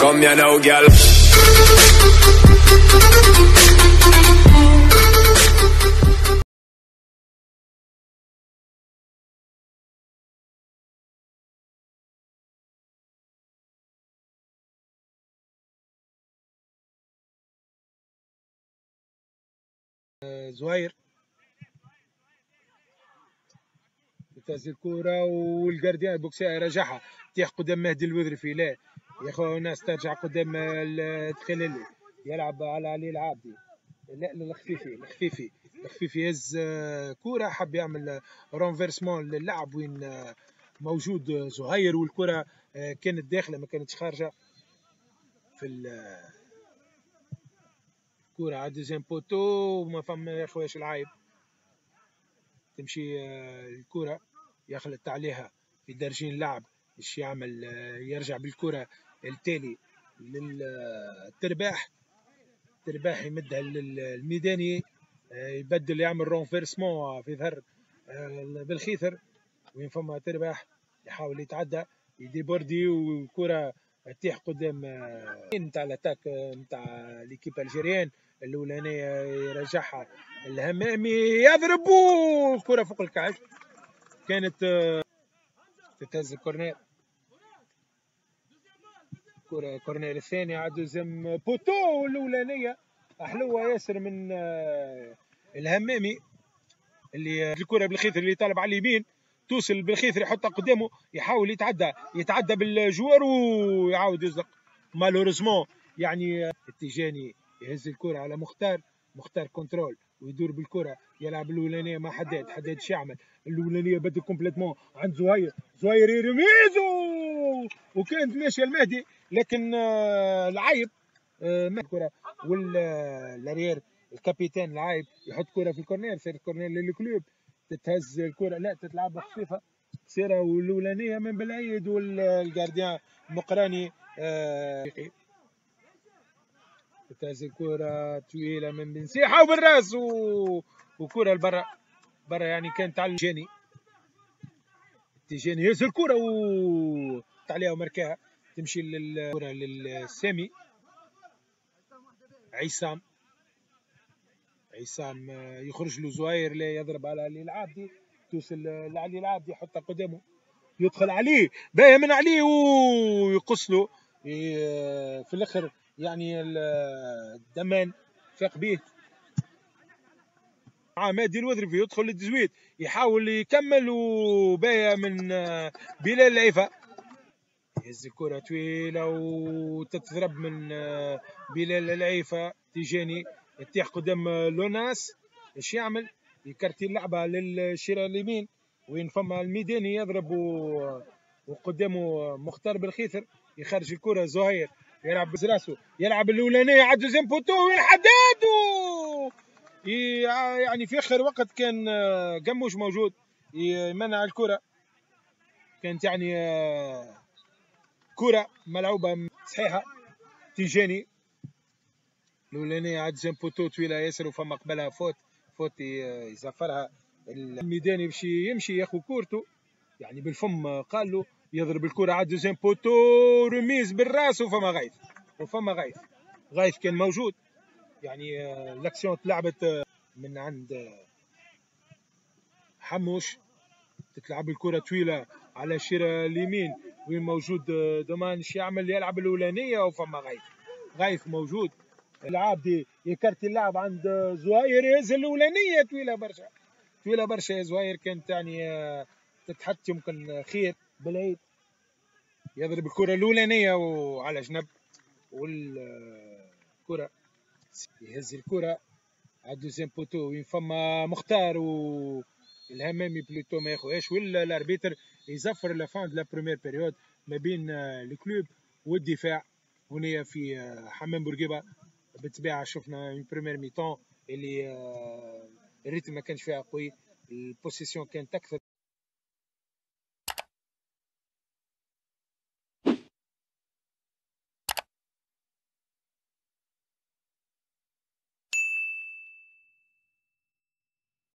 Come here now, girl. زهير يتهز الكرة والجارديان بوكسي رجعها تيح قدام مهدي الوذرفي. لا يا اخو الناس ترجع قدام التخللي يلعب على علي العابدي. لا الخفيفي يهز كرة حب يعمل رونفيرسمون للعب وين موجود زهير والكرة كانت داخلة ما كانتش خارجة في الكرة على دوزيام بوتو وما فما يا خوياش العايب تمشي الكرة يخلط عليها في درجين اللعب باش يعمل يرجع بالكرة التالي للترباح. ترباح يمدها للميداني يبدل يعمل رونفيرسمون في ظهر بالخيثر وين فما ترباح يحاول يتعدى يديبوردي والكرة تطيح قدام نتاع الاتاك نتاع ليكيب الجيريان الاولانيه يرجعها الهمامي يضرب الكرة فوق الكعب كانت تتهز الكورنير. كرة كورنير الثاني عاد زم بوتو الاولانيه حلوه ياسر من الهمامي اللي الكرة بالخيثر اللي طالب على اليمين توصل بالخيثر يحطها قدامه يحاول يتعدى بالجوار ويعاود يزلق مالوريزمون يعني التيجاني يهز الكرة على مختار كنترول ويدور بالكرة يلعب الاولانيه مع حداد شيعمل الاولانيه بدل كومبليتمون عند زهير يرميزو وكانت ماشيه المهدي لكن العايب الكرة والاريير الكابيتان العايب يحط كرة في الكورنير صارت كورنير للكلوب تتهز الكرة لا تتلعب خفيفة سيرة والاولانيه من بالعيد والجارديان مقراني تتهز الكرة طويلة من بنسيحة وبالراس وكرة لبرا يعني كانت على التيجاني يهز الكرة عليها ومركاها تمشي للكرة للسامي عصام يخرج له زهير لا يضرب على علي العابدي توصل لعلي العابدي يحطها قدامه يدخل عليه باهي من عليه ويقص له في الاخر يعني الدمان فاق به مع مهدي الوذرفي يدخل للتزويد يحاول يكمل وباهي من بلال العيفة يهز الكرة طويلة وتتضرب من بلال العيفة تيجاني يتيح قدام لوناس ايش يعمل يكرتي اللعبة للشراء اليمين وين فما الميداني يضرب وقدامه مختار بالخيثر يخرج الكرة زهير يلعب براسه يلعب الاولانيه عدو زنبوتو والحداد يعني في اخر وقت كان قموش موجود يمنع الكرة كانت يعني كرة ملعوبة صحيحة تيجاني الاولانيه عاد زنبوتو طويله ياسر وفما قبلها فوت يزفرها الميداني باش يمشي ياخذ كورته يعني بالفم قال له يضرب الكرة عاد دوزيام بوتو رميز بالراس وفما غايث كان موجود يعني الاكسيون تلعبت من عند حموش تتلعب الكرة طويلة على الشيرة اليمين وين موجود دومان يعمل يلعب الأولانية وفما غايث موجود العابدي يكرتي اللعب عند زهير يهز الأولانية طويلة برشا يا زهير كانت يعني تتحط يمكن خير بالعيد يضرب الكرة الأولانية وعلى جنب والكرة يهز الكرة على دوزيام بوتو وين فما مختار والهمامي بلوتو ما ياخوهاش ولا الاربيتر يزفر لافان دو لا بروميير بيريود ما بين الكلوب والدفاع هنا في حمام بورقيبة. بالطبيعة شفنا من بروميير ميتون اللي الريتم ما كانش فيها قوي البوسيسيون كانت أكثر